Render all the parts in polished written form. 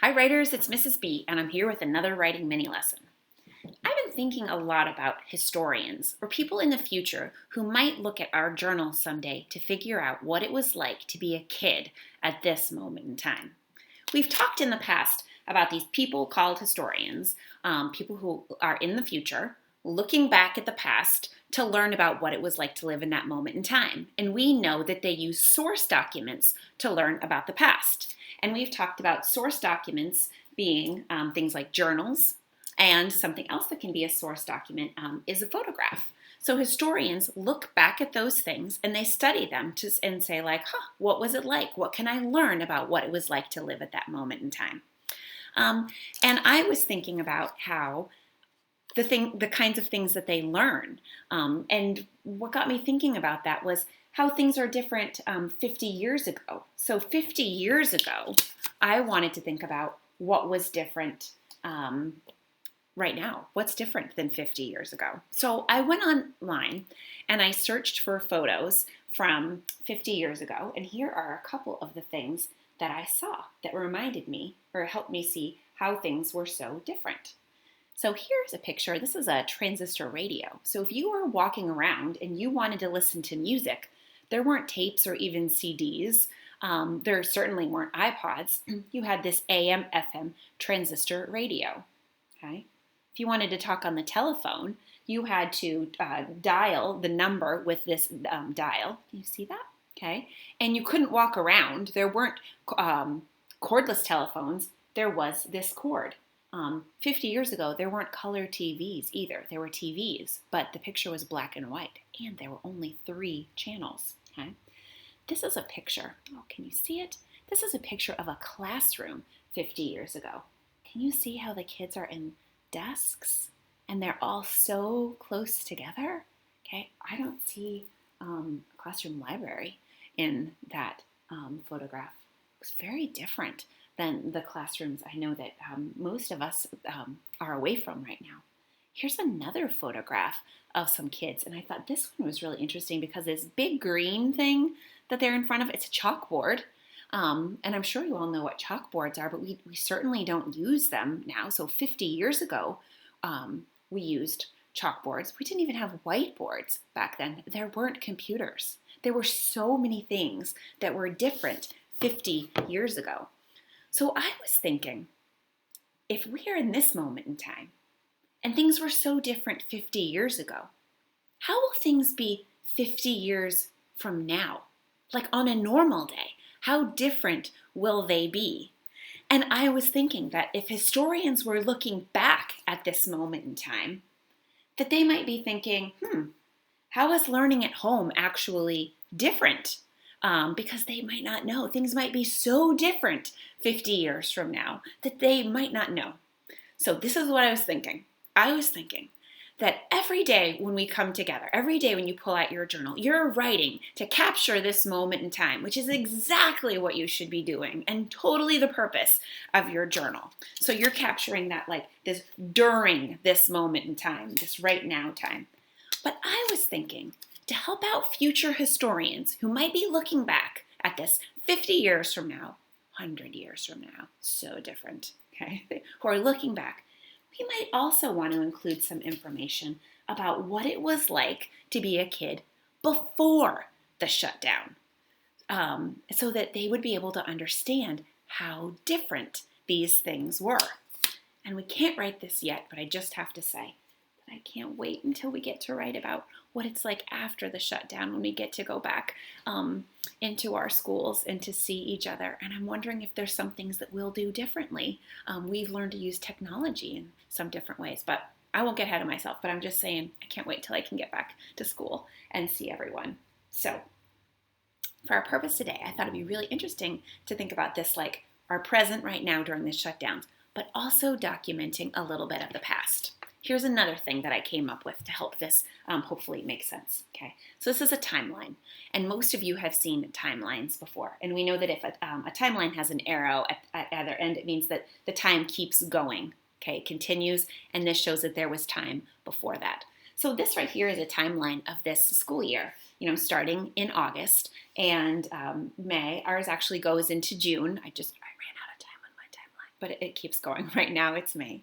Hi writers, it's Mrs. B, and I'm here with another writing mini lesson. I've been thinking a lot about historians, or people in the future who might look at our journal someday to figure out what it was like to be a kid at this moment in time. We've talked in the past about these people called historians, people who are in the future, looking back at the past to learn about what it was like to live in that moment in time. And we know that they use source documents to learn about the past. And we've talked about source documents being things like journals, and something else that can be a source document is a photograph. So historians look back at those things and they study them and say like, what was it like? What can I learn about what it was like to live at that moment in time? And I was thinking about how the kinds of things that they learn. And what got me thinking about that was how things are different 50 years ago. So 50 years ago, I wanted to think about what was different right now. What's different than 50 years ago? So I went online and I searched for photos from 50 years ago. And here are a couple of the things that I saw that reminded me or helped me see how things were so different. So here's a picture. This is a transistor radio. So if you were walking around and you wanted to listen to music, there weren't tapes or even CDs. There certainly weren't iPods. You had this AM, FM transistor radio. Okay. If you wanted to talk on the telephone, you had to dial the number with this dial. Can you see that? Okay. And you couldn't walk around. There weren't cordless telephones. There was this cord. 50 years ago, there weren't color TVs either. There were TVs, but the picture was black and white, and there were only 3 channels. Okay? This is a picture. Oh, can you see it? This is a picture of a classroom 50 years ago. Can you see how the kids are in desks, and they're all so close together? Okay, I don't see a classroom library in that photograph. It was very different than the classrooms I know that most of us are away from right now. Here's another photograph of some kids, and I thought this one was really interesting because this big green thing that they're in front of, it's a chalkboard. And I'm sure you all know what chalkboards are, but we certainly don't use them now. So 50 years ago, we used chalkboards. We didn't even have whiteboards back then. There weren't computers. There were so many things that were different 50 years ago. So I was thinking, if we are in this moment in time, and things were so different 50 years ago, how will things be 50 years from now? Like on a normal day, how different will they be? And I was thinking that if historians were looking back at this moment in time, that they might be thinking, how is learning at home actually different? Because they might not know. Things might be so different 50 years from now that they might not know. So this is what I was thinking. I was thinking that every day when we come together, every day when you pull out your journal, you're writing to capture this moment in time, which is exactly what you should be doing and totally the purpose of your journal. So you're capturing that like this during this moment in time, this right now time. But I was thinking to help out future historians who might be looking back at this 50 years from now, 100 years from now, so different, okay, who are looking back, we might also want to include some information about what it was like to be a kid before the shutdown, so that they would be able to understand how different these things were. And we can't write this yet, but I just have to say, I can't wait until we get to write about what it's like after the shutdown when we get to go back into our schools and to see each other. And I'm wondering if there's some things that we'll do differently. We've learned to use technology in some different ways, but I won't get ahead of myself. But I'm just saying I can't wait till I can get back to school and see everyone. So for our purpose today, I thought it'd be really interesting to think about this like our present right now during the shutdowns, but also documenting a little bit of the past. Here's another thing that I came up with to help this hopefully make sense. Okay, so this is a timeline, and most of you have seen timelines before, and we know that if a timeline has an arrow at either end, it means that the time keeps going. Okay, it continues, and this shows that there was time before that. So this right here is a timeline of this school year. Starting in August and May. Ours actually goes into June. I ran out of time on my timeline. but it keeps going. Right now it's May.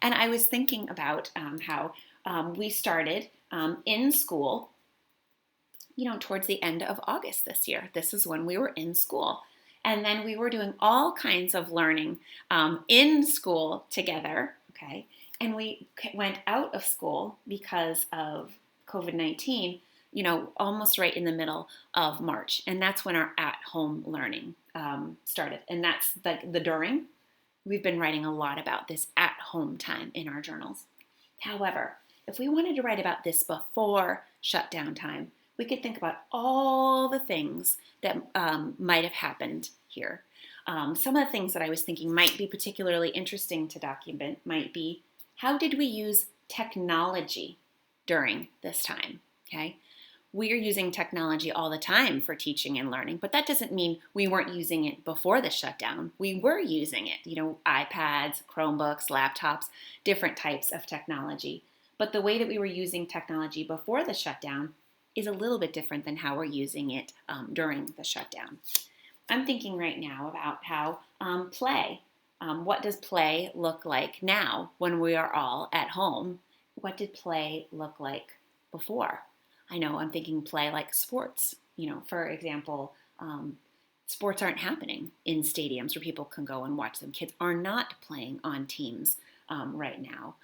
And I was thinking about how we started in school, towards the end of August this year. This is when we were in school. And then we were doing all kinds of learning in school together, okay? And we went out of school because of COVID-19, almost right in the middle of March. And that's when our at-home learning started. And that's the during. We've been writing a lot about this at-home time in our journals. However, if we wanted to write about this before shutdown time, we could think about all the things that might have happened here. Some of the things that I was thinking might be particularly interesting to document might be, how did we use technology during this time? Okay, we are using technology all the time for teaching and learning, but that doesn't mean we weren't using it before the shutdown. We were using it, iPads, Chromebooks, laptops, different types of technology. But the way that we were using technology before the shutdown is a little bit different than how we're using it during the shutdown. I'm thinking right now about how play. What does play look like now when we are all at home? What did play look like before? I know I'm thinking play like sports. For example, sports aren't happening in stadiums where people can go and watch them. Kids are not playing on teams right now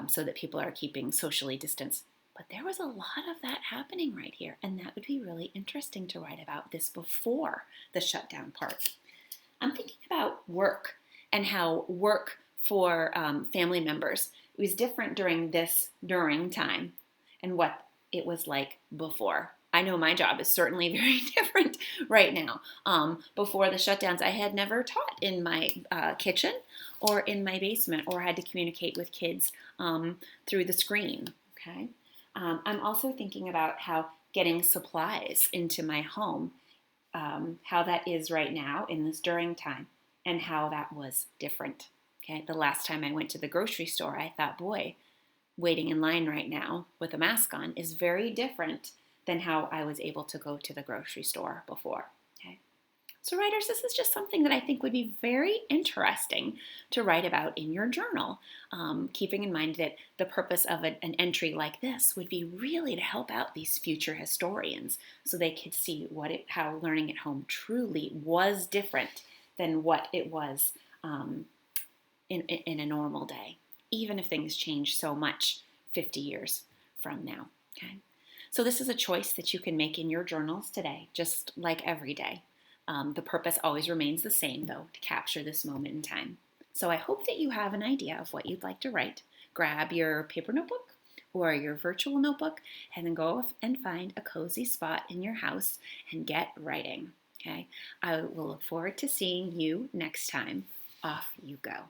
so that people are keeping socially distanced. But there was a lot of that happening right here, and that would be really interesting to write about this before the shutdown part. I'm thinking about work and how work for family members was different during time and what it was like before. I know my job is certainly very different right now. Before the shutdowns, I had never taught in my kitchen or in my basement or had to communicate with kids through the screen, okay? I'm also thinking about how getting supplies into my home, how that is right now in this during time, and how that was different. Okay, the last time I went to the grocery store, I thought, boy, waiting in line right now with a mask on is very different than how I was able to go to the grocery store before. Okay. So writers, this is just something that I think would be very interesting to write about in your journal, keeping in mind that the purpose of an entry like this would be really to help out these future historians so they could see how learning at home truly was different than what it was in a normal day, even if things change so much 50 years from now. Okay? So this is a choice that you can make in your journals today, just like every day. The purpose always remains the same, though, to capture this moment in time. So I hope that you have an idea of what you'd like to write. Grab your paper notebook or your virtual notebook and then go and find a cozy spot in your house and get writing. Okay? I will look forward to seeing you next time. Off you go.